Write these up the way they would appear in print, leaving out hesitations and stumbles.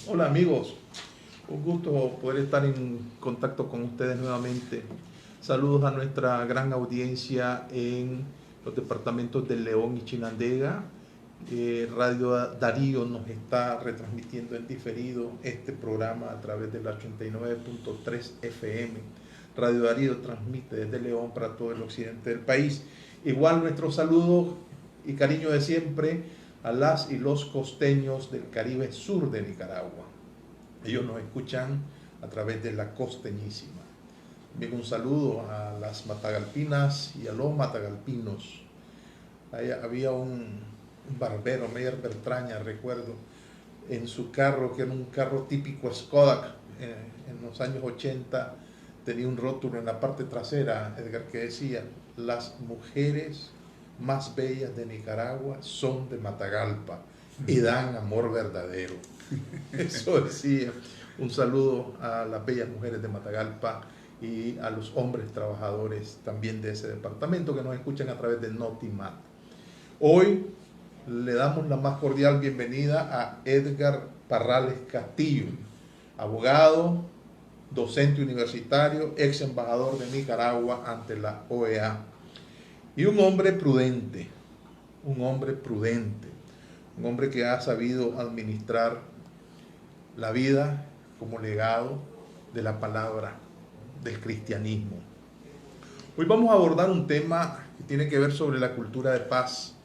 Hola amigos, un gusto poder estar en contacto con ustedes nuevamente. Saludos a nuestra gran audiencia en los departamentos de León y Chinandega. Radio Darío nos está retransmitiendo en diferido este programa a través de la 89.3 FM. Radio Darío transmite desde León para todo el occidente del país. Igual nuestro saludo y cariño de siempre a las y los costeños del Caribe sur de Nicaragua. Ellos nos escuchan a través de la costeñísima. Bien, un saludo a las matagalpinas y a los matagalpinos. Había un barbero, Meyer Bertraña, recuerdo, en su carro, que era un carro típico Skoda, en los años 80, tenía un rótulo en la parte trasera, Edgar, que decía: las mujeres más bellas de Nicaragua son de Matagalpa y dan amor verdadero. Eso decía. Un saludo a las bellas mujeres de Matagalpa y a los hombres trabajadores también de ese departamento que nos escuchan a través de Notimat. Hoy le damos la más cordial bienvenida a Edgar Parrales Castillo, abogado, docente universitario, ex embajador de Nicaragua ante la OEA, y un hombre prudente, un hombre que ha sabido administrar la vida como legado de la palabra del cristianismo. Hoy vamos a abordar un tema que tiene que ver sobre la cultura de paz,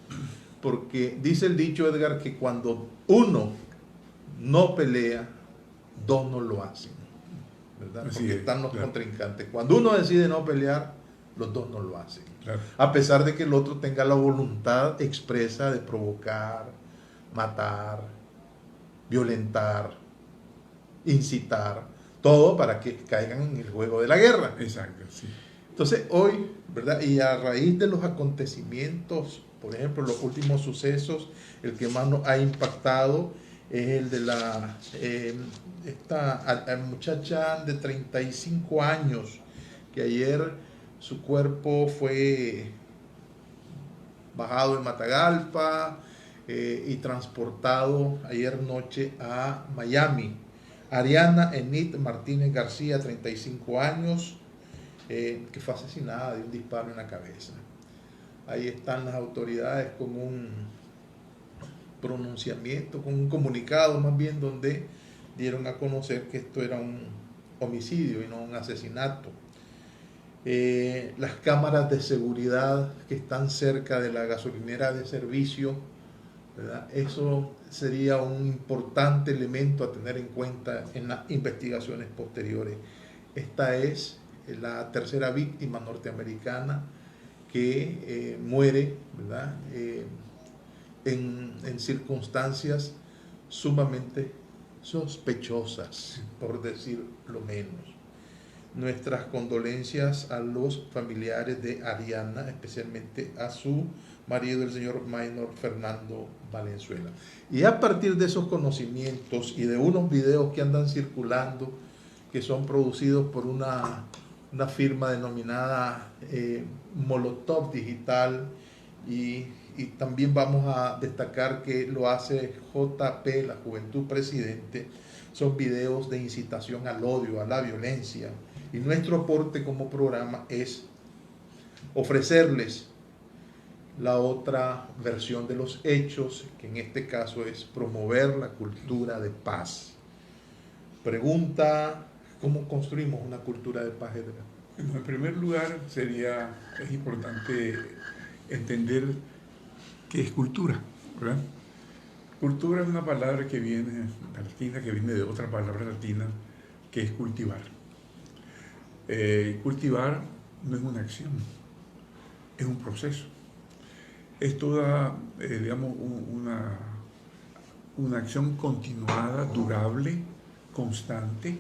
porque dice el dicho, Edgar, que cuando uno no pelea, dos no lo hacen, ¿verdad? Porque están los contrincantes. Cuando uno decide no pelear, los dos no lo hacen. Claro. A pesar de que el otro tenga la voluntad expresa de provocar, matar, violentar, incitar, todo para que caigan en el juego de la guerra. Exacto, sí. Entonces hoy, ¿verdad? Y a raíz de los acontecimientos, por ejemplo, los últimos sucesos, el que más nos ha impactado es el de esta muchacha de 35 años, que ayer su cuerpo fue bajado en Matagalpa y transportado ayer noche a Miami. Ariana Enid Martínez García, 35 años, que fue asesinada de un disparo en la cabeza. Ahí están las autoridades con un pronunciamiento, con un comunicado más bien, donde dieron a conocer que esto era un homicidio y no un asesinato. Las cámaras de seguridad que están cerca de la gasolinera de servicio, ¿verdad? Eso sería un importante elemento a tener en cuenta en las investigaciones posteriores. Esta es la tercera víctima norteamericana que muere, ¿verdad? En circunstancias sumamente sospechosas, por decir lo menos. Nuestras condolencias a los familiares de Ariana, especialmente a su marido, el señor Maynor Fernando Valenzuela. Y a partir de esos conocimientos y de unos videos que andan circulando, que son producidos por una firma denominada Molotov Digital, y también vamos a destacar que lo hace JP, la Juventud Presidente, son videos de incitación al odio, a la violencia. Y nuestro aporte como programa es ofrecerles la otra versión de los hechos, que en este caso es promover la cultura de paz. Pregunta: ¿cómo construimos una cultura de paz, Edgar? Bueno, en primer lugar, es importante entender qué es cultura, ¿verdad? Cultura es una palabra que viene latina, que viene de otra palabra latina, que es cultivar. Cultivar no es una acción, es un proceso. Es toda, digamos, una acción continuada, durable, constante,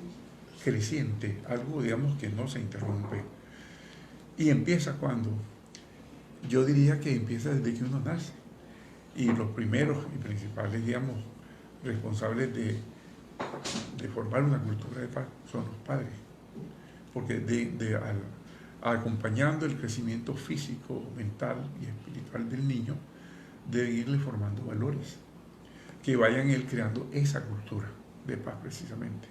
creciente, algo, digamos, que no se interrumpe. Y empieza cuando, yo diría que empieza desde que uno nace. Y los primeros y principales, digamos, responsables de formar una cultura de paz son los padres. Porque acompañando el crecimiento físico, mental y espiritual del niño, deben irle formando valores que vayan él creando esa cultura. de paz precisamente.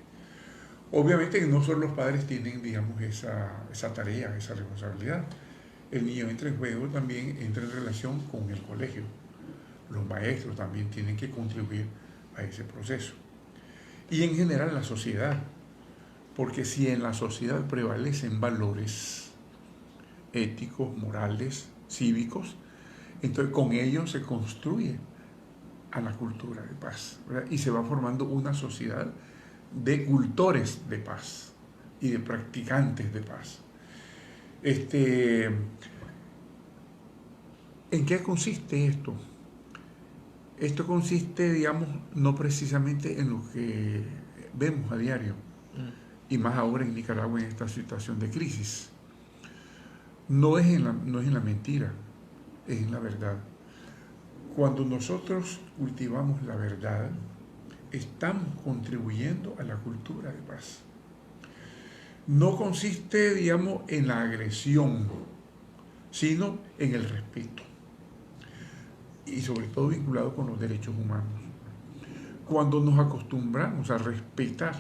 Obviamente que no solo los padres tienen, digamos, esa tarea, esa responsabilidad. El niño entra en juego, también entra en relación con el colegio. Los maestros también tienen que contribuir a ese proceso. Y en general la sociedad, porque si en la sociedad prevalecen valores éticos, morales, cívicos, entonces con ellos se construye a la cultura de paz, ¿verdad? Y se va formando una sociedad de cultores de paz y de practicantes de paz. ¿En qué consiste esto? Esto consiste, digamos, no precisamente en lo que vemos a diario, y más ahora en Nicaragua en esta situación de crisis. No es en la mentira, es en la verdad. Cuando nosotros cultivamos la verdad, estamos contribuyendo a la cultura de paz. No consiste, digamos, en la agresión, sino en el respeto. Y sobre todo vinculado con los derechos humanos. Cuando nos acostumbramos a respetar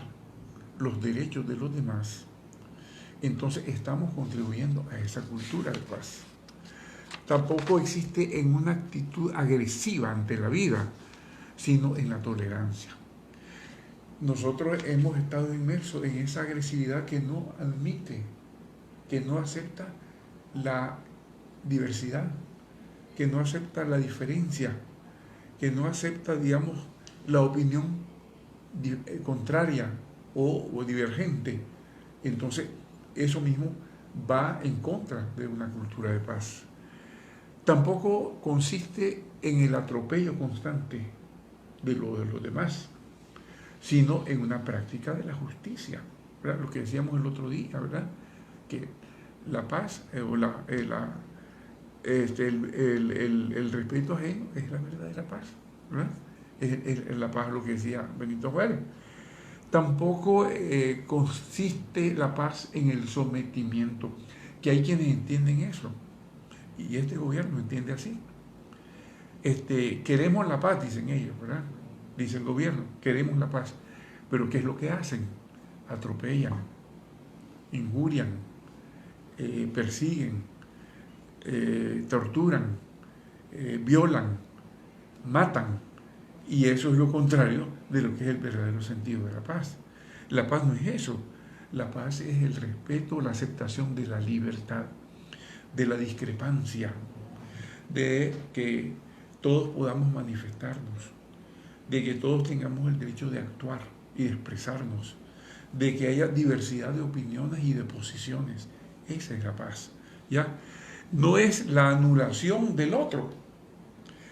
los derechos de los demás, entonces estamos contribuyendo a esa cultura de paz. Tampoco existe en una actitud agresiva ante la vida, sino en la tolerancia. Nosotros hemos estado inmersos en esa agresividad que no admite, que no acepta la diversidad, que no acepta la diferencia, que no acepta, digamos, la opinión contraria o divergente. Entonces, eso mismo va en contra de una cultura de paz. Tampoco consiste en el atropello constante de los demás, sino en una práctica de la justicia, ¿verdad? Lo que decíamos el otro día, ¿verdad? Que la paz el respeto ajeno es la verdadera paz, ¿verdad? Es la paz, lo que decía Benito Juárez. Tampoco consiste la paz en el sometimiento, que hay quienes entienden eso, y este gobierno entiende así. Queremos la paz, dicen ellos, ¿verdad? Dice el gobierno, queremos la paz. Pero ¿qué es lo que hacen? Atropellan, injurian, persiguen, torturan, violan, matan. Y eso es lo contrario de lo que es el verdadero sentido de la paz. La paz no es eso. La paz es el respeto, la aceptación de la libertad, de la discrepancia, de que todos podamos manifestarnos, de que todos tengamos el derecho de actuar y de expresarnos, de que haya diversidad de opiniones y de posiciones. Esa es la paz, ¿ya? No es la anulación del otro,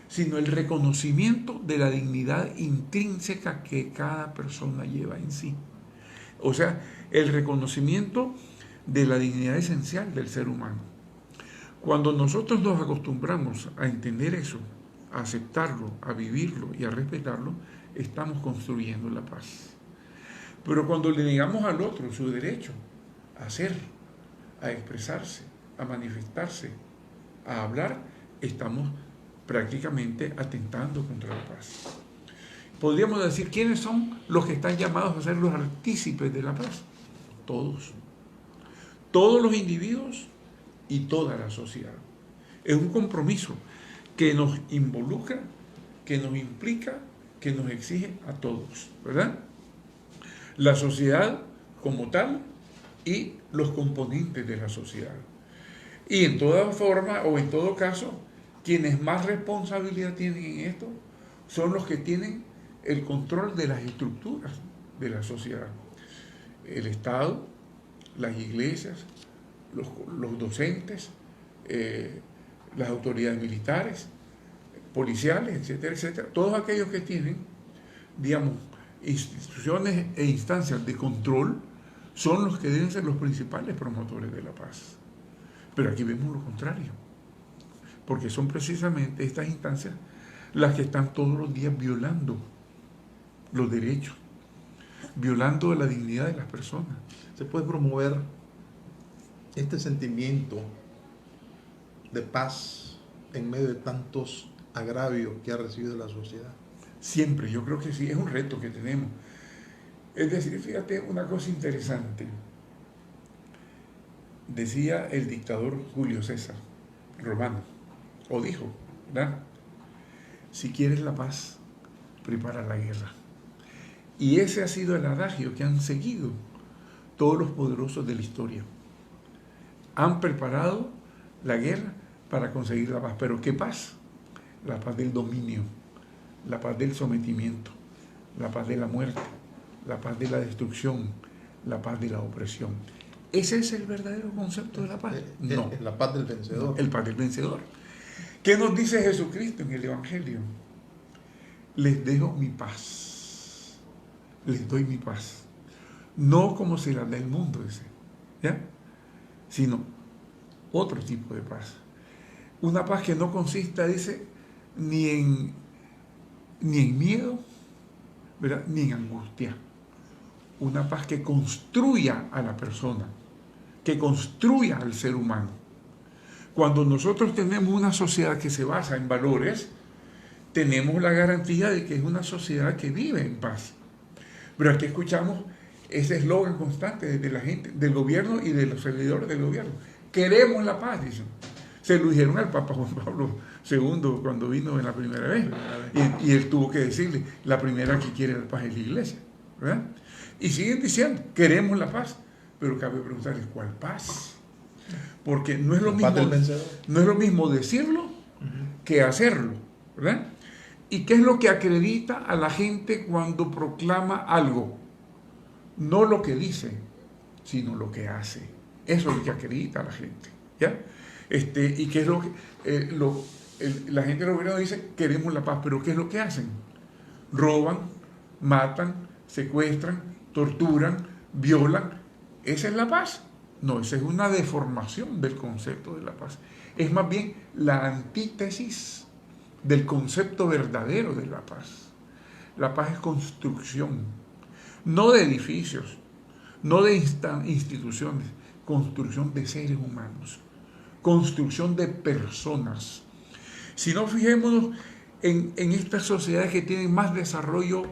sino el reconocimiento de la dignidad intrínseca que cada persona lleva en sí. O sea, el reconocimiento de la dignidad esencial del ser humano. Cuando nosotros nos acostumbramos a entender eso, a aceptarlo, a vivirlo y a respetarlo, estamos construyendo la paz. Pero cuando le negamos al otro su derecho a ser, a expresarse, a manifestarse, a hablar, estamos prácticamente atentando contra la paz. Podríamos decir, ¿quiénes son los que están llamados a ser los artícipes de la paz? Todos. Todos los individuos y toda la sociedad. Es un compromiso que nos involucra, que nos implica, que nos exige a todos, ¿verdad? La sociedad como tal y los componentes de la sociedad. Y en toda forma o en todo caso, quienes más responsabilidad tienen en esto son los que tienen el control de las estructuras de la sociedad. El Estado, las iglesias, los docentes, las autoridades militares, policiales, etcétera, etcétera. Todos aquellos que tienen, digamos, instituciones e instancias de control son los que deben ser los principales promotores de la paz. Pero aquí vemos lo contrario, porque son precisamente estas instancias las que están todos los días violando los derechos, violando la dignidad de las personas. Se puede promover este sentimiento de paz en medio de tantos agravios que ha recibido la sociedad. Siempre, yo creo que sí, es un reto que tenemos. Es decir, fíjate una cosa interesante. Decía el dictador Julio César romano, o dijo, ¿verdad? Si quieres la paz, prepara la guerra. Y ese ha sido el adagio que han seguido todos los poderosos de la historia. Han preparado la guerra para conseguir la paz. ¿Pero qué paz? La paz del dominio, la paz del sometimiento, la paz de la muerte, la paz de la destrucción, la paz de la opresión. ¿Ese es el verdadero concepto de la paz? No. La paz del vencedor. El paz del vencedor. ¿Qué nos dice Jesucristo en el Evangelio? Les dejo mi paz. Les doy mi paz. No como se la da el mundo, dice, ¿ya? Sino otro tipo de paz. Una paz que no consista, dice, ni en miedo, ¿verdad? Ni en angustia. Una paz que construya a la persona, que construya al ser humano. Cuando nosotros tenemos una sociedad que se basa en valores, tenemos la garantía de que es una sociedad que vive en paz. Pero aquí escuchamos ese eslogan constante de la gente, del gobierno y de los servidores del gobierno. Queremos la paz, dicen. Se lo dijeron al Papa Juan Pablo II cuando vino en la primera vez. Y él tuvo que decirle, la primera que quiere la paz es la iglesia, ¿verdad? Y siguen diciendo, queremos la paz. Pero cabe preguntarles, ¿cuál paz? Porque no es lo mismo decirlo que hacerlo, ¿verdad? ¿Y qué es lo que acredita a la gente cuando proclama algo? No lo que dice, sino lo que hace. Eso es lo que acredita a la gente, ¿ya? ¿Y qué es lo que la gente del gobierno dice? Queremos la paz, pero ¿qué es lo que hacen? Roban, matan, secuestran, torturan, violan. ¿Esa es la paz? No, esa es una deformación del concepto de la paz. Es más bien la antítesis del concepto verdadero de la paz. La paz es construcción, no de edificios, no de instituciones, construcción de seres humanos, construcción de personas. Si no, fijémonos en estas sociedades que tienen más desarrollo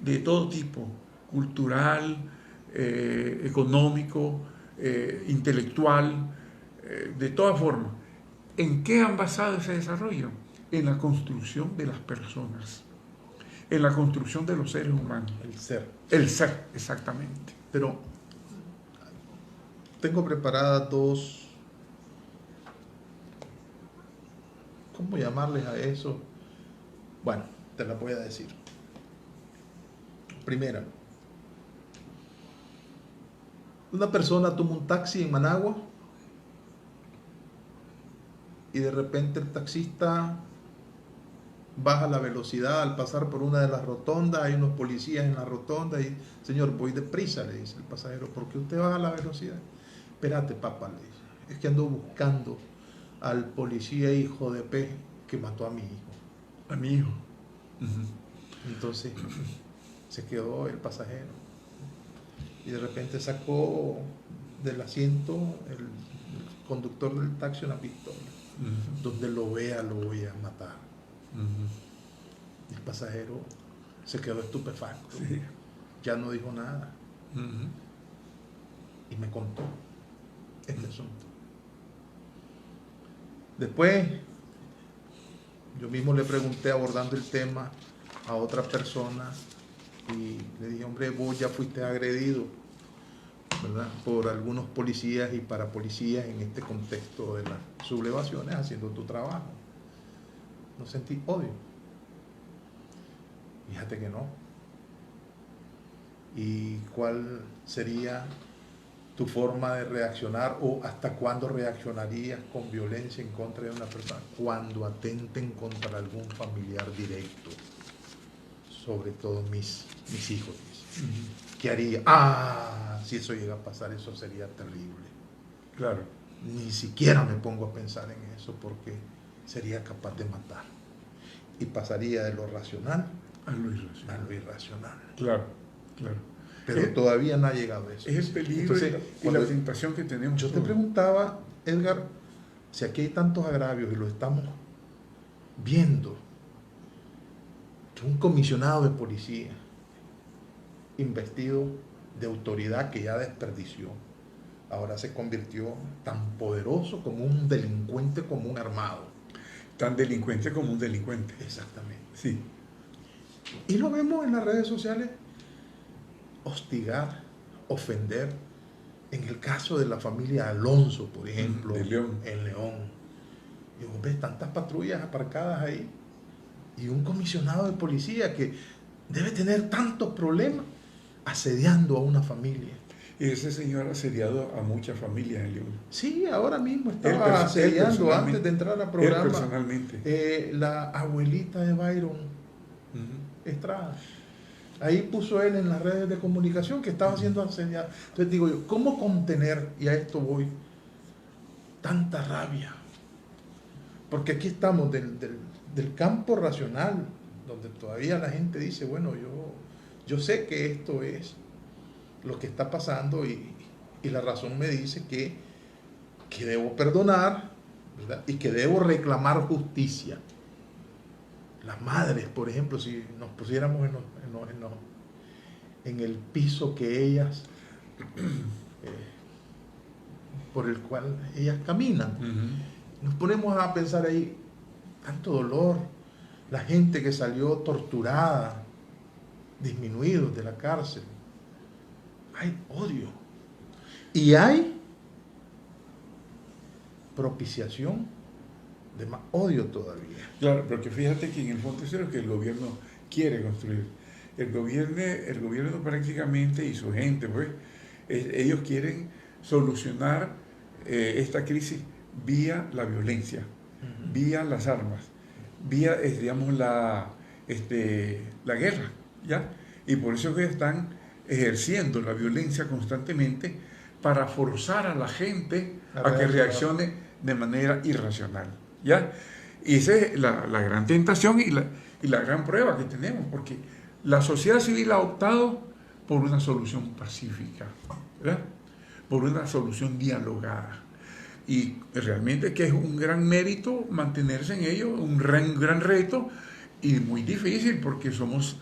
de todo tipo, cultural, económico, intelectual, de toda forma. ¿En qué han basado ese desarrollo? En la construcción de las personas, en la construcción de los seres humanos. El ser, exactamente. Pero tengo preparadas dos, ¿cómo llamarles a eso? Bueno, te las voy a decir. Primera, una persona toma un taxi en Managua y de repente el taxista baja la velocidad al pasar por una de las rotondas, hay unos policías en la rotonda y, señor, voy deprisa, le dice el pasajero, ¿por qué usted baja la velocidad? Espérate, papá, le dice, es que ando buscando al policía hijo de P que mató a mi hijo. A mi hijo. Entonces se quedó el pasajero y de repente sacó del asiento el conductor del taxi una pistola. Donde lo vea lo voy a matar. El pasajero se quedó estupefacto, sí. Ya no dijo nada y me contó este asunto. Después yo mismo le pregunté, abordando el tema, a otra persona y le dije, hombre, vos ya fuiste agredido, ¿verdad?, por algunos policías y parapolicías en este contexto de las sublevaciones haciendo tu trabajo. ¿No sentí odio? Fíjate que no. ¿Y cuál sería tu forma de reaccionar o hasta cuándo reaccionarías con violencia en contra de una persona? Cuando atenten contra algún familiar directo, sobre todo mis hijos. ¿Qué haría? Si eso llega a pasar, eso sería terrible. Claro. Ni siquiera me pongo a pensar en eso porque sería capaz de matar. Y pasaría de lo racional a lo irracional. Claro, claro. Pero todavía no ha llegado a eso. Es el peligro. Entonces, y la tentación que tenemos. Yo te preguntaba, Edgar, si aquí hay tantos agravios y lo estamos viendo, que un comisionado de policía investido de autoridad que ya desperdició. Ahora se convirtió tan poderoso como un delincuente común armado. Tan delincuente como un delincuente. Exactamente. Sí. Y lo vemos en las redes sociales hostigar, ofender. En el caso de la familia Alonso, por ejemplo, de León. en León. Y vos ves tantas patrullas aparcadas ahí y un comisionado de policía que debe tener tantos problemas asediando a una familia. Y ese señor ha asediado a muchas familias en León. Sí, ahora mismo estaba asediando antes de entrar al programa. Personalmente. La abuelita de Byron Estrada. Ahí puso él en las redes de comunicación que estaba siendo asediado. Entonces digo yo, ¿cómo contener, y a esto voy, tanta rabia? Porque aquí estamos del campo racional, donde todavía la gente dice, bueno, yo sé que esto es lo que está pasando y la razón me dice que debo perdonar, ¿verdad? Y que debo reclamar justicia. Las madres, por ejemplo, si nos pusiéramos en el piso que ellas, por el cual ellas caminan, nos ponemos a pensar ahí, tanto dolor, la gente que salió torturada, disminuidos de la cárcel, hay odio y hay propiciación de más odio todavía. Claro, porque fíjate que en el fondo eso es lo que el gobierno quiere construir. El gobierno prácticamente y su gente, pues, ellos quieren solucionar esta crisis vía la violencia, vía las armas, vía, digamos, la guerra, ¿ya? Y por eso que están ejerciendo la violencia constantemente para forzar a la gente a que reaccione de manera irracional, ¿ya? Y esa es la gran tentación y la gran prueba que tenemos, porque la sociedad civil ha optado por una solución pacífica, ¿verdad? Por una solución dialogada. Y realmente que es un gran mérito mantenerse en ello, un gran reto y muy difícil porque somos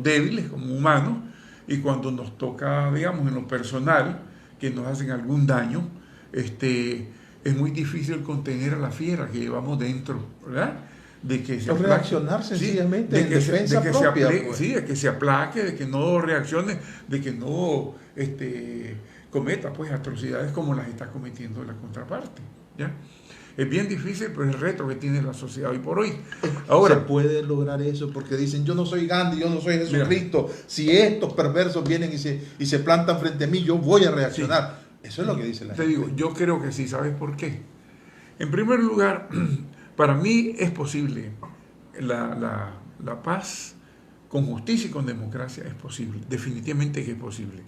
débiles como humanos y cuando nos toca, digamos, en lo personal, que nos hacen algún daño, es muy difícil contener a la fiera que llevamos dentro, ¿verdad? De que se aplaque, reaccionar sencillamente, sí, en defensa propia. Sí, de que se aplaque, de que no reaccione, de que no cometa pues atrocidades como las está cometiendo la contraparte, ¿ya? Es bien difícil, pero es el reto que tiene la sociedad hoy por hoy. Ahora, se puede lograr eso porque dicen, yo no soy Gandhi, yo no soy Jesucristo. Mira, si estos perversos vienen y se plantan frente a mí, yo voy a reaccionar. Sí. Eso es lo que dice la gente. Te digo, yo creo que sí, ¿sabes por qué? En primer lugar, para mí es posible la paz con justicia y con democracia, es posible, definitivamente que es posible.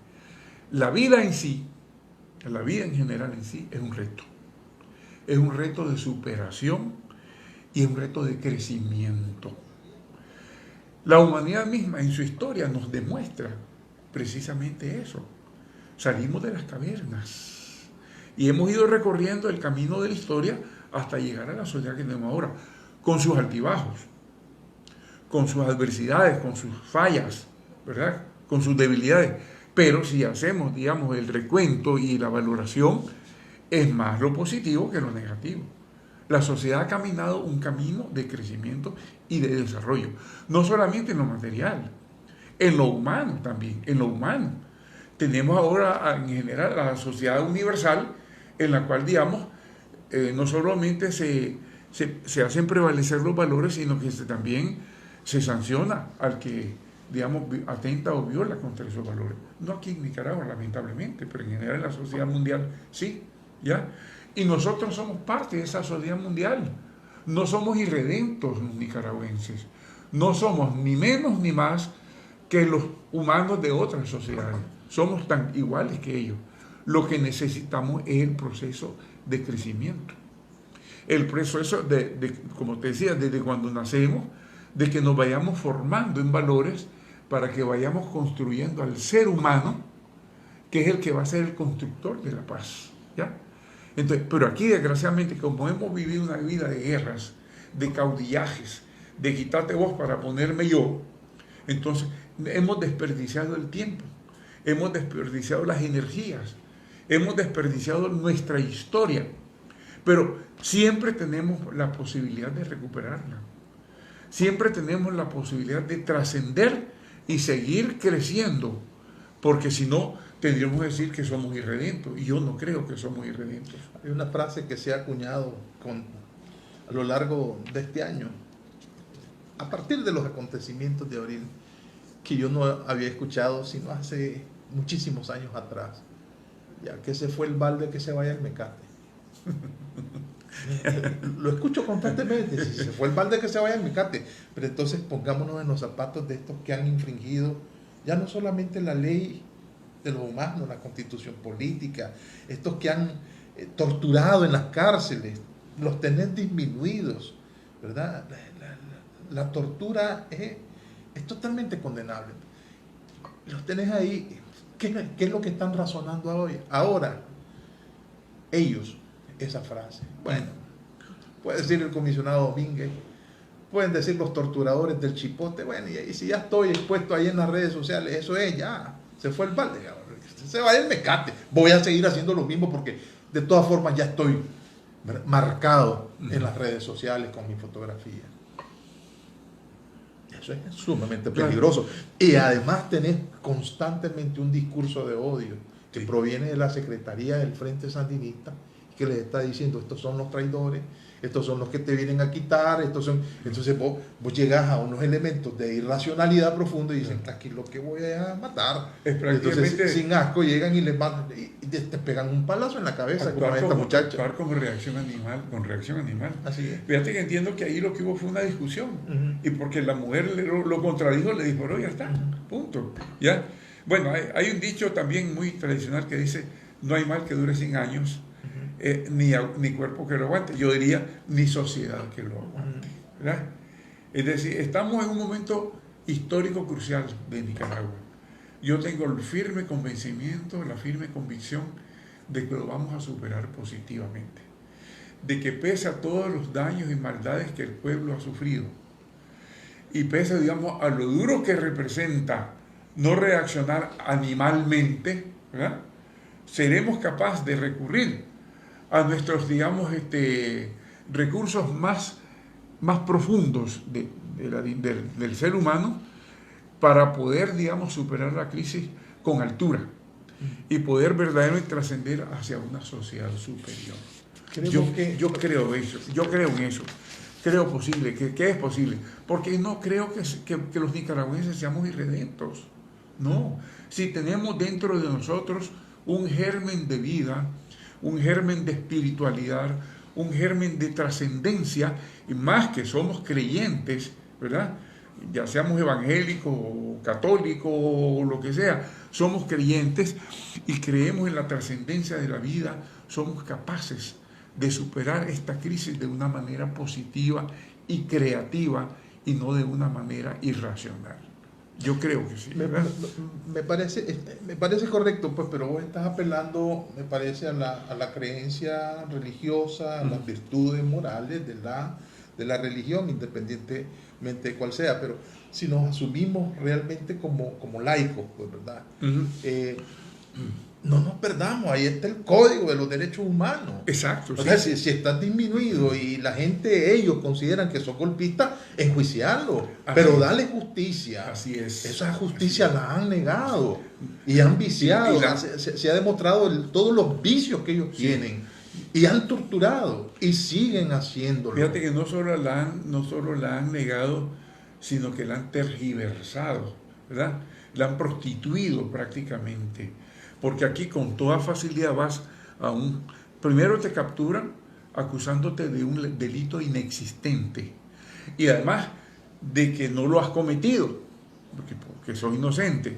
La vida en sí, la vida en general en sí, es un reto. Es un reto de superación y es un reto de crecimiento. La humanidad misma en su historia nos demuestra precisamente eso. Salimos de las cavernas y hemos ido recorriendo el camino de la historia hasta llegar a la sociedad que tenemos ahora, con sus altibajos, con sus adversidades, con sus fallas, ¿verdad? Con sus debilidades. Pero si hacemos, digamos, el recuento y la valoración, es más lo positivo que lo negativo. La sociedad ha caminado un camino de crecimiento y de desarrollo, no solamente en lo material, en lo humano también, en lo humano. Tenemos ahora en general la sociedad universal en la cual, digamos, no solamente se hacen prevalecer los valores, sino que también se sanciona al que, digamos, atenta o viola contra esos valores. No aquí en Nicaragua, lamentablemente, pero en general en la sociedad mundial sí, ¿ya? Y nosotros somos parte de esa sociedad mundial. No somos irredentos los nicaragüenses. No somos ni menos ni más que los humanos de otras sociedades. Somos tan iguales que ellos. Lo que necesitamos es el proceso de crecimiento. El proceso como te decía, desde cuando nacemos, de que nos vayamos formando en valores para que vayamos construyendo al ser humano, que es el que va a ser el constructor de la paz, ¿ya? Entonces, pero aquí, desgraciadamente, como hemos vivido una vida de guerras, de caudillajes, de quítate vos para ponerme yo, entonces hemos desperdiciado el tiempo. hemos desperdiciado las energías, hemos desperdiciado nuestra historia, pero siempre tenemos la posibilidad de recuperarla. Siempre tenemos la posibilidad de trascender y seguir creciendo, porque si no, tendríamos que decir que somos irredentos, y yo no creo que somos irredentos. Hay una frase que se ha acuñado a lo largo de este año, a partir de los acontecimientos de abril, que yo no había escuchado sino hace muchísimos años atrás. Ya que se fue el balde, que se vaya el mecate. Lo escucho constantemente, si se fue el balde, que se vaya el mecate. Pero entonces pongámonos en los zapatos de estos que han infringido ya no solamente la ley de los humanos, la constitución política, estos que han torturado en las cárceles, los tenés disminuidos, ¿verdad? La tortura es totalmente condenable. Los tenés ahí. ¿Qué es lo que están razonando hoy? Ahora, ellos, esa frase. Bueno, puede decir el comisionado Domínguez, pueden decir los torturadores del Chipote, bueno, y si ya estoy expuesto ahí en las redes sociales, eso es, ya, se fue el balde, se va el mecate. Voy a seguir haciendo lo mismo porque de todas formas ya estoy marcado en las redes sociales con mi fotografía. Eso es sumamente peligroso. Y además tenés constantemente un discurso de odio que proviene de la Secretaría del Frente Sandinista, que les está diciendo, estos son los traidores, estos son los que te vienen a quitar, estos son... Entonces vos llegas a unos elementos de irracionalidad profunda y dicen, aquí lo que voy a matar. Entonces sin asco llegan y les matan, y te pegan un palazo en la cabeza con esta muchacha. Actuar como reacción animal, con reacción animal. Así es. Fíjate que entiendo que ahí lo que hubo fue una discusión, y porque la mujer lo contradijo, le dijo, bueno, ya está, punto. ¿Ya? Bueno, hay un dicho también muy tradicional que dice, no hay mal que dure 100 años, ni cuerpo que lo aguante, yo diría ni sociedad que lo aguante, ¿verdad? Es decir, estamos en un momento histórico crucial de Nicaragua. Yo tengo el firme convencimiento, la firme convicción de que lo vamos a superar positivamente, de que pese a todos los daños y maldades que el pueblo ha sufrido, y pese, digamos, a lo duro que representa no reaccionar animalmente, ¿verdad?, seremos capaces de recurrir a nuestros, digamos, recursos más profundos del ser humano para poder, digamos, superar la crisis con altura y poder verdaderamente trascender hacia una sociedad superior. Yo creo en eso. Creo posible, que es posible, porque no creo que los nicaragüenses seamos irredentos. No, si tenemos dentro de nosotros un germen de vida, un germen de espiritualidad, un germen de trascendencia, y más que somos creyentes, ¿verdad? Ya seamos evangélicos o católicos o lo que sea, somos creyentes y creemos en la trascendencia de la vida, somos capaces de superar esta crisis de una manera positiva y creativa y no de una manera irracional. Yo creo que sí. Me parece correcto, pues, pero vos estás apelando, me parece, a la creencia religiosa, a las virtudes morales de la religión, independientemente de cuál sea. Pero si nos asumimos realmente como laicos, pues, ¿verdad? No nos perdamos, ahí está el código de los derechos humanos. Exacto. O sea, si estás disminuido y la gente, ellos consideran que son golpistas, enjuiciarlo, pero dale justicia. Así es. Esa justicia la han negado y han viciado. Se ha demostrado todos los vicios que ellos tienen y han torturado y siguen haciéndolo. Fíjate que no solo la han negado, sino que la han tergiversado, ¿verdad? La han prostituido prácticamente. Porque aquí con toda facilidad vas primero te capturan acusándote de un delito inexistente y además de que no lo has cometido, porque sos inocente.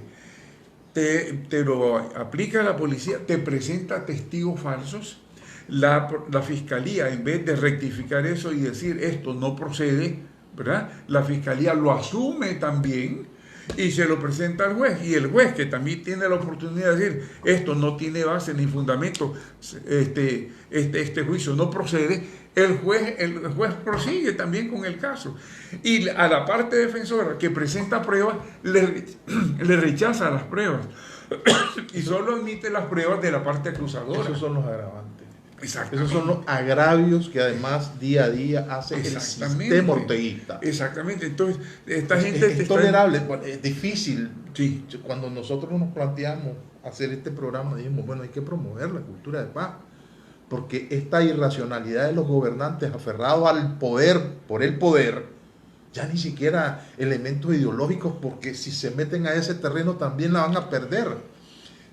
Te lo aplica la policía, te presenta testigos falsos, la fiscalía, en vez de rectificar eso y decir esto no procede, ¿verdad?, la fiscalía lo asume también y se lo presenta al juez, y el juez, que también tiene la oportunidad de decir esto no tiene base ni fundamento, este juicio no procede, el juez prosigue también con el caso, y a la parte defensora que presenta pruebas le rechaza las pruebas. y solo admite las pruebas de la parte acusadora. Esos son los agravantes. Exactamente. Esos son los agravios que además día a día hace el sistema orteguista. Exactamente. Entonces, esta gente... Es tolerable, es difícil. Sí. Cuando nosotros nos planteamos hacer este programa, dijimos, bueno, hay que promover la cultura de paz, porque esta irracionalidad de los gobernantes aferrados al poder, por el poder, ya ni siquiera elementos ideológicos, porque si se meten a ese terreno también la van a perder.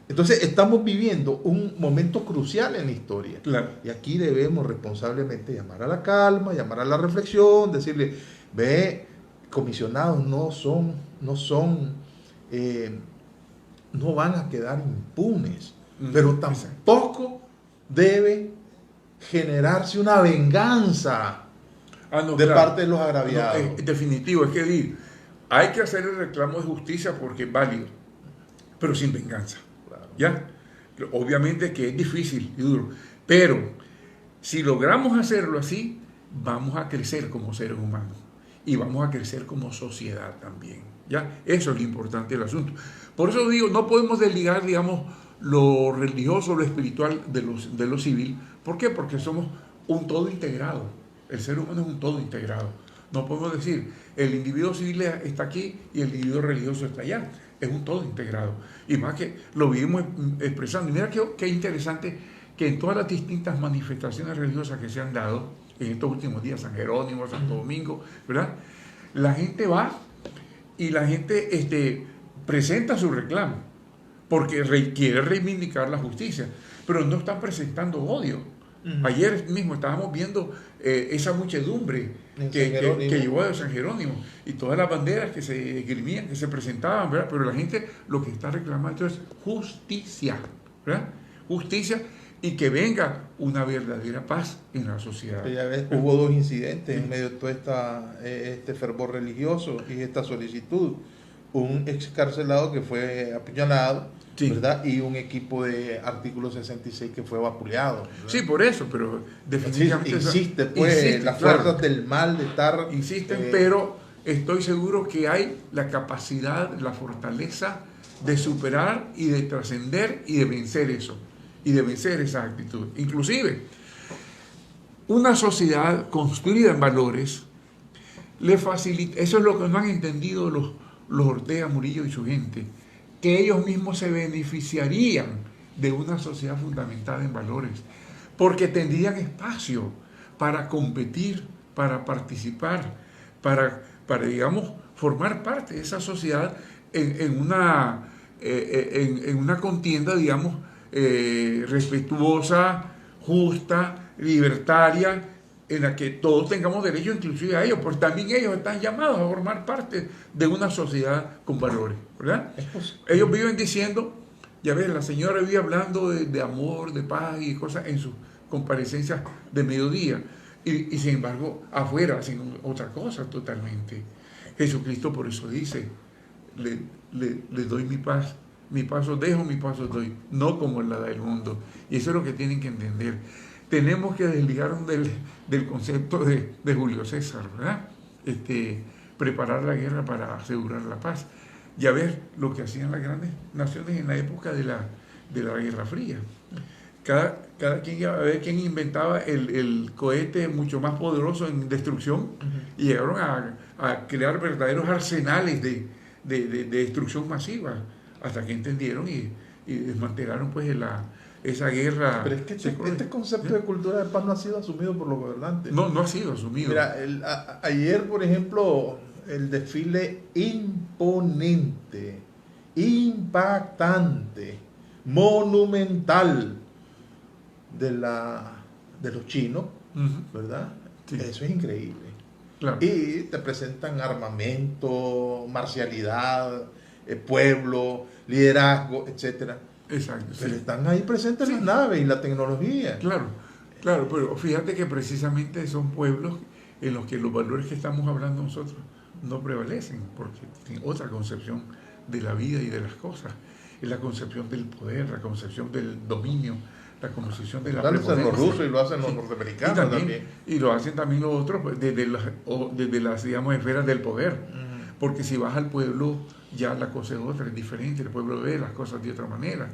Entonces estamos viviendo un momento crucial en la historia. Claro. Y aquí debemos responsablemente llamar a la calma, llamar a la reflexión, decirle, ve, comisionados no van a quedar impunes, pero tampoco debe generarse una venganza parte de los agraviados. No, definitivo, es que hay que hacer el reclamo de justicia porque es válido, pero sin venganza. Claro. ¿Ya? Obviamente que es difícil y duro, pero si logramos hacerlo así, vamos a crecer como seres humanos y vamos a crecer como sociedad también. ¿Ya? Eso es lo importante del asunto. Por eso digo, no podemos desligar, digamos, lo religioso, lo espiritual de lo civil. ¿Por qué? Porque somos un todo integrado. El ser humano es un todo integrado. No podemos decir, el individuo civil está aquí y el individuo religioso está allá. Es un todo integrado. Y más que lo vivimos expresando. Y mira qué interesante que en todas las distintas manifestaciones religiosas que se han dado en estos últimos días, San Jerónimo, Santo Domingo, ¿verdad? La gente va y la gente presenta su reclamo porque quiere reivindicar la justicia, pero no están presentando odio. Ayer mismo estábamos viendo esa muchedumbre que llegó de San Jerónimo y todas las banderas que se esgrimían, que se presentaban, ¿verdad? Pero la gente lo que está reclamando es justicia, ¿verdad? Justicia y que venga una verdadera paz en la sociedad. Ya ves, hubo 2 incidentes en medio de todo este fervor religioso y esta solicitud. Un excarcelado que fue apuñalado, ¿verdad? Y un equipo de artículo 66 que fue vapuleado, ¿verdad? Sí, por eso, pero definitivamente... Insiste, pues, las fuerzas del mal de estar... Insisten, pero estoy seguro que hay la capacidad, la fortaleza de superar y de trascender y de vencer eso, y de vencer esa actitud. Inclusive, una sociedad construida en valores le facilita, eso es lo que no han entendido los Ortega Murillo y su gente, que ellos mismos se beneficiarían de una sociedad fundamentada en valores, porque tendrían espacio para competir, para participar, para digamos, formar parte de esa sociedad en una contienda, digamos, respetuosa, justa, libertaria, en la que todos tengamos derecho, inclusive a ellos, porque también ellos están llamados a formar parte de una sociedad con valores, ¿verdad? Ellos viven diciendo, ya ves, la señora vive hablando de amor, de paz y cosas en sus comparecencias de mediodía, y sin embargo, afuera hacen otra cosa totalmente. Jesucristo por eso dice, le doy mi paz os dejo, mi paz os doy, no como la del mundo. Y eso es lo que tienen que entender. Tenemos que desligarnos del concepto de Julio César, ¿verdad? Preparar la guerra para asegurar la paz. Ya ver lo que hacían las grandes naciones en la época de la Guerra Fría. Cada quien iba a ver quién inventaba el cohete mucho más poderoso en destrucción y llegaron a crear verdaderos arsenales de destrucción masiva hasta que entendieron y desmantelaron pues esa guerra. Pero es que este concepto de cultura de paz no ha sido asumido por los gobernantes. No ha sido asumido. Mira, ayer, por ejemplo, el desfile imponente, impactante, monumental de los chinos, ¿verdad? Sí. Eso es increíble. Claro. Y te presentan armamento, marcialidad, pueblo, liderazgo, etcétera. Exacto. Pero están ahí presentes las naves y la tecnología. Claro, pero fíjate que precisamente son pueblos en los que los valores que estamos hablando nosotros no prevalecen, porque tienen otra concepción de la vida y de las cosas. Es la concepción del poder, la concepción del dominio, la concepción de la prepotencia. Lo hacen los rusos y lo hacen los norteamericanos también. Y lo hacen también los otros pues, desde las digamos, esferas del poder. Porque si vas al pueblo ya la cosa es otra, es diferente, el pueblo ve las cosas de otra manera.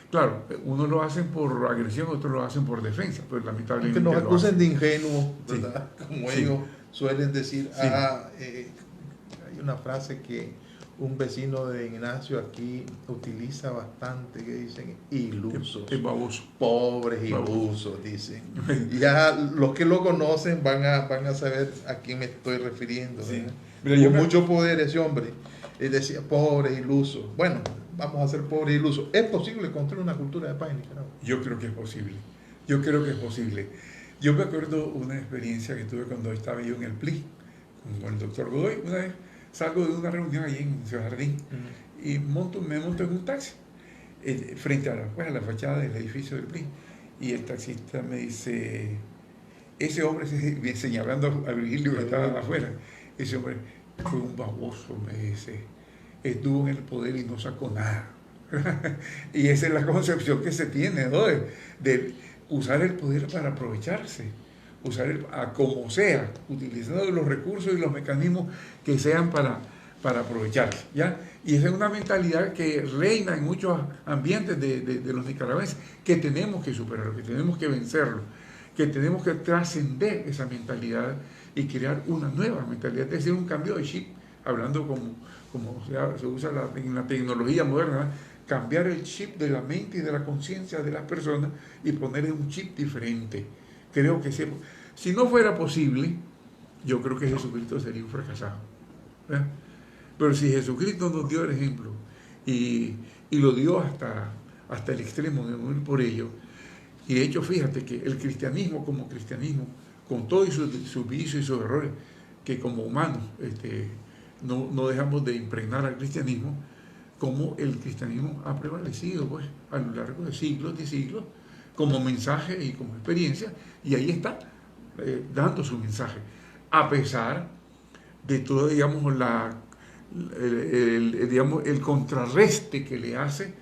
Claro, unos lo hacen por agresión, otros lo hacen por defensa, pero lamentablemente Que nos lo acusen hacen. de ingenuos, Sí, ¿verdad? Como sí, ellos suelen decir. sí. Hay una frase que un vecino de Ignacio aquí utiliza bastante, que dicen ilusos, Es baboso. pobres Baboso. ilusos, dicen. Y ya los que lo conocen van a saber a quién me estoy refiriendo. Sí. ¿Verdad? Mira, yo Con me- mucho poder ese hombre. Él decía, pobres ilusos. Bueno, vamos a ser pobres ilusos. ¿Es posible construir una cultura de paz en Nicaragua? Yo creo que es posible. Yo creo que es posible. Yo me acuerdo una experiencia que tuve cuando estaba yo en el PLI, con el doctor Godoy. Una vez salgo de una reunión allí en Ciudad Jardín y me monto en un taxi frente a la fachada del edificio del PLI. Y el taxista me dice, ese hombre, señalando a Virgilio que estaba afuera, ese hombre fue un baboso, me dice, estuvo en el poder y no sacó nada. Y esa es la concepción que se tiene, ¿no? De usar el poder para aprovecharse, a como sea, utilizando los recursos y los mecanismos que sean para aprovecharse, ¿ya? Y esa es una mentalidad que reina en muchos ambientes de los nicaragüenses, que tenemos que superarlo, que tenemos que vencerlo, que tenemos que trascender esa mentalidad y crear una nueva mentalidad, es decir, un cambio de chip, hablando como se usa en la tecnología moderna, cambiar el chip de la mente y de la conciencia de las personas y ponerle un chip diferente. Creo que si no fuera posible, yo creo que Jesucristo sería un fracasado, ¿verdad? Pero si Jesucristo nos dio el ejemplo y lo dio hasta el extremo de morir por ello, y de hecho fíjate que el cristianismo como cristianismo, con todos sus vicios y sus errores, que como humanos no dejamos de impregnar al cristianismo, como el cristianismo ha prevalecido pues, a lo largo de siglos y siglos, como mensaje y como experiencia, y ahí está, dando su mensaje, a pesar de todo, digamos, el contrarreste que le hace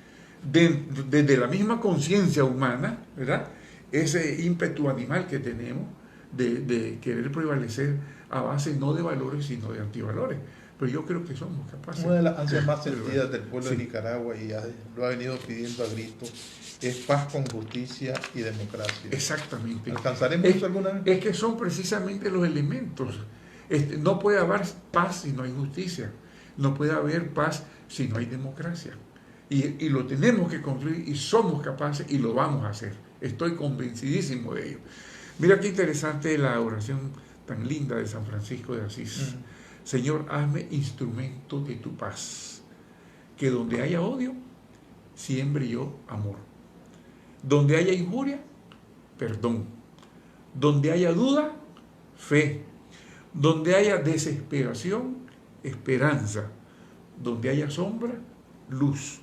desde la misma conciencia humana, ¿verdad? Ese ímpetu animal que tenemos de querer prevalecer a base no de valores, sino de antivalores. Pero yo creo que somos capaces. Una de las ansias más sentidas del pueblo Sí. de Nicaragua, y lo ha venido pidiendo a gritos, es paz con justicia y democracia. Exactamente. ¿Alcanzaremos eso alguna vez? Es que son precisamente los elementos. No puede haber paz si no hay justicia. No puede haber paz si no hay democracia. Y lo tenemos que construir y somos capaces y lo vamos a hacer. Estoy convencidísimo de ello. Mira qué interesante la oración tan linda de San Francisco de Asís. Señor, hazme instrumento de tu paz. Que donde haya odio, siembre yo amor. Donde haya injuria, perdón. Donde haya duda, fe. Donde haya desesperación, esperanza. Donde haya sombra, luz.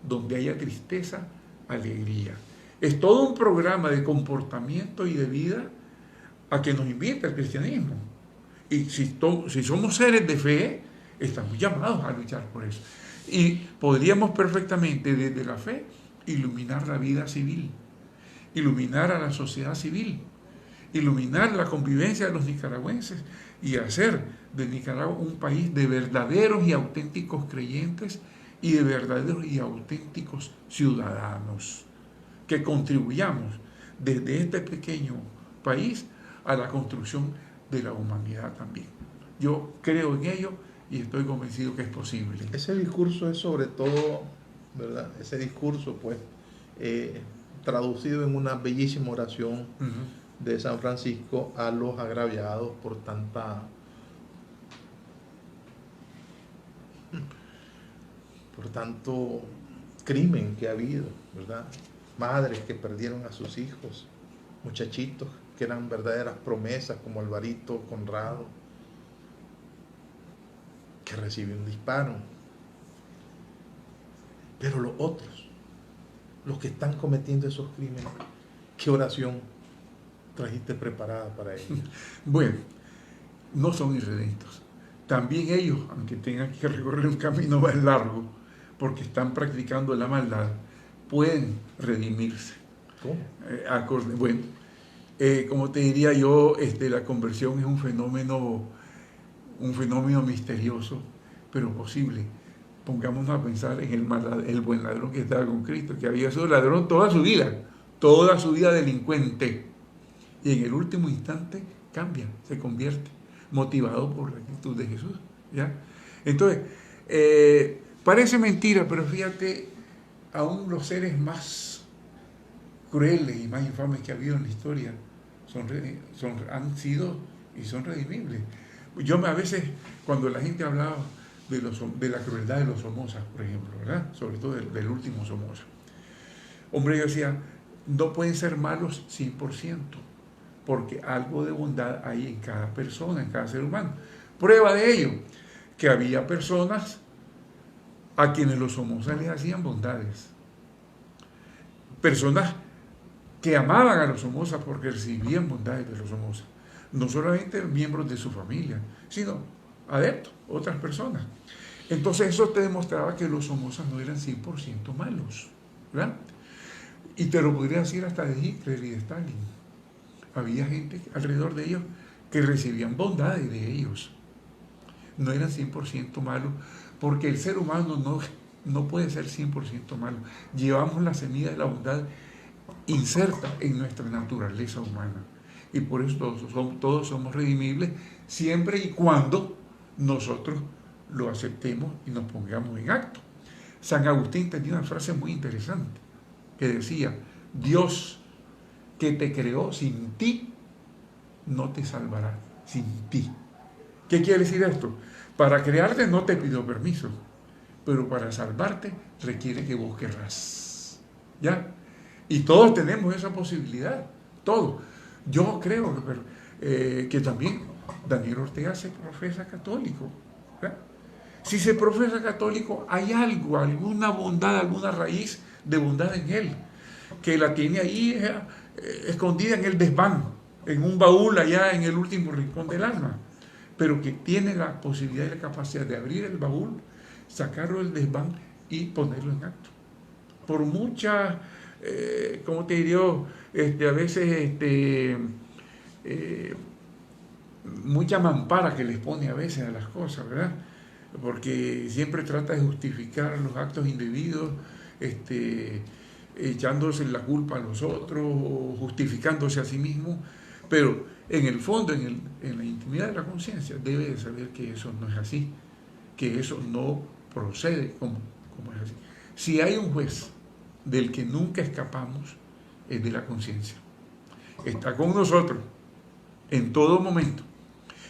Donde haya tristeza, alegría. Es todo un programa de comportamiento y de vida a que nos invita el cristianismo. Y si somos seres de fe, estamos llamados a luchar por eso. Y podríamos perfectamente desde la fe iluminar la vida civil, iluminar a la sociedad civil, iluminar la convivencia de los nicaragüenses y hacer de Nicaragua un país de verdaderos y auténticos creyentes y de verdaderos y auténticos ciudadanos, que contribuyamos desde este pequeño país a la construcción de la humanidad también. Yo creo en ello y estoy convencido que es posible. Ese discurso es sobre todo, ¿verdad? Ese discurso, pues, traducido en una bellísima oración de San Francisco a los agraviados por tanto crimen que ha habido, ¿verdad? Madres que perdieron a sus hijos, muchachitos que eran verdaderas promesas como Alvarito Conrado, que recibió un disparo. Pero los otros, los que están cometiendo esos crímenes, ¿qué oración trajiste preparada para ellos? Bueno, no son irredentos. También ellos, aunque tengan que recorrer un camino más largo, porque están practicando la maldad, pueden redimirse. ¿Cómo? Bueno, como te diría yo, la conversión es un fenómeno misterioso, pero posible. pongámonos a pensar en el buen ladrón que estaba con Cristo, que había sido ladrón toda su vida delincuente. Y en el último instante cambia, se convierte, motivado por la actitud de Jesús. ¿Ya? Entonces, parece mentira, pero fíjate, aún los seres más crueles y más infames que ha habido en la historia han sido y son redimibles. Yo a veces, cuando la gente hablaba de la crueldad de los Somozas, por ejemplo, ¿verdad? Sobre todo del último Somoza. Hombre, yo decía, no pueden ser malos 100%, porque algo de bondad hay en cada persona, en cada ser humano. Prueba de ello, que había personas a quienes los Somoza les hacían bondades. Personas que amaban a los Somoza porque recibían bondades de los Somoza. No solamente miembros de su familia, sino adeptos, otras personas. Entonces eso te demostraba que los Somozas no eran 100% malos, ¿verdad? Y te lo podría decir hasta de Hitler y de Stalin. Había gente alrededor de ellos que recibían bondades de ellos. No eran 100% malos, porque el ser humano no puede ser 100% malo. Llevamos la semilla de la bondad inserta en nuestra naturaleza humana. Y por eso todos somos redimibles, siempre y cuando nosotros lo aceptemos y nos pongamos en acto. San Agustín tenía una frase muy interesante que decía: Dios que te creó sin ti no te salvará, sin ti. ¿Qué quiere decir esto? Para crearte no te pidió permiso, pero para salvarte requiere que vos querrás. ¿Ya? Y todos tenemos esa posibilidad, todos. Yo creo que también Daniel Ortega se profesa católico, ¿verdad? Si se profesa católico, hay algo, alguna bondad, alguna raíz de bondad en él, que la tiene ahí escondida en el desván, en un baúl allá en el último rincón del alma, pero que tiene la posibilidad y la capacidad de abrir el baúl, sacarlo del desván y ponerlo en acto. Por muchas, ¿cómo te diría? A veces mucha mampara que les pone a veces a las cosas, ¿verdad? Porque siempre trata de justificar los actos indebidos, echándose la culpa a los otros, justificándose a sí mismo, pero en el fondo, en la intimidad de la conciencia, debe de saber que eso no es así, que eso no procede como es así. Si hay un juez del que nunca escapamos, es de la conciencia. Está con nosotros en todo momento.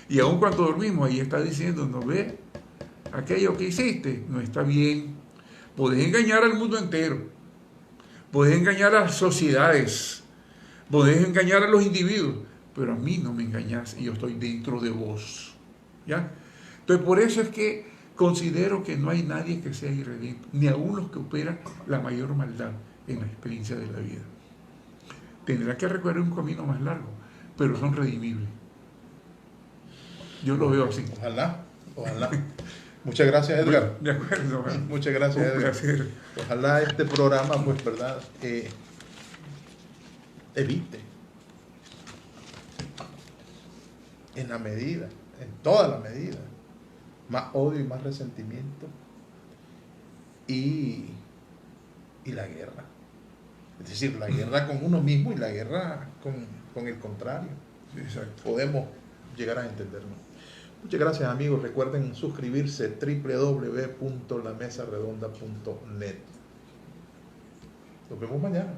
Y aun cuando dormimos, ahí está diciendo, no ve, aquello que hiciste no está bien. Podés engañar al mundo entero, podés engañar a las sociedades, podés engañar a los individuos, pero a mí no me engañás y yo estoy dentro de vos. ¿Ya? Entonces, por eso es que considero que no hay nadie que sea irredento, ni aun los que operan la mayor maldad en la experiencia de la vida. Tendrá que recorrer un camino más largo, pero son redimibles. Yo lo veo así. Ojalá. Muchas gracias, Edgar. De acuerdo. Bueno. Muchas gracias, Edgar. Placer. Ojalá este programa, pues, ¿verdad?, evite, en la medida, en toda la medida, más odio y más resentimiento y la guerra. Es decir, la guerra con uno mismo y la guerra con el contrario. Exacto. Podemos llegar a entendernos. Muchas gracias, amigos. Recuerden suscribirse www.lamesaredonda.net. Nos vemos mañana.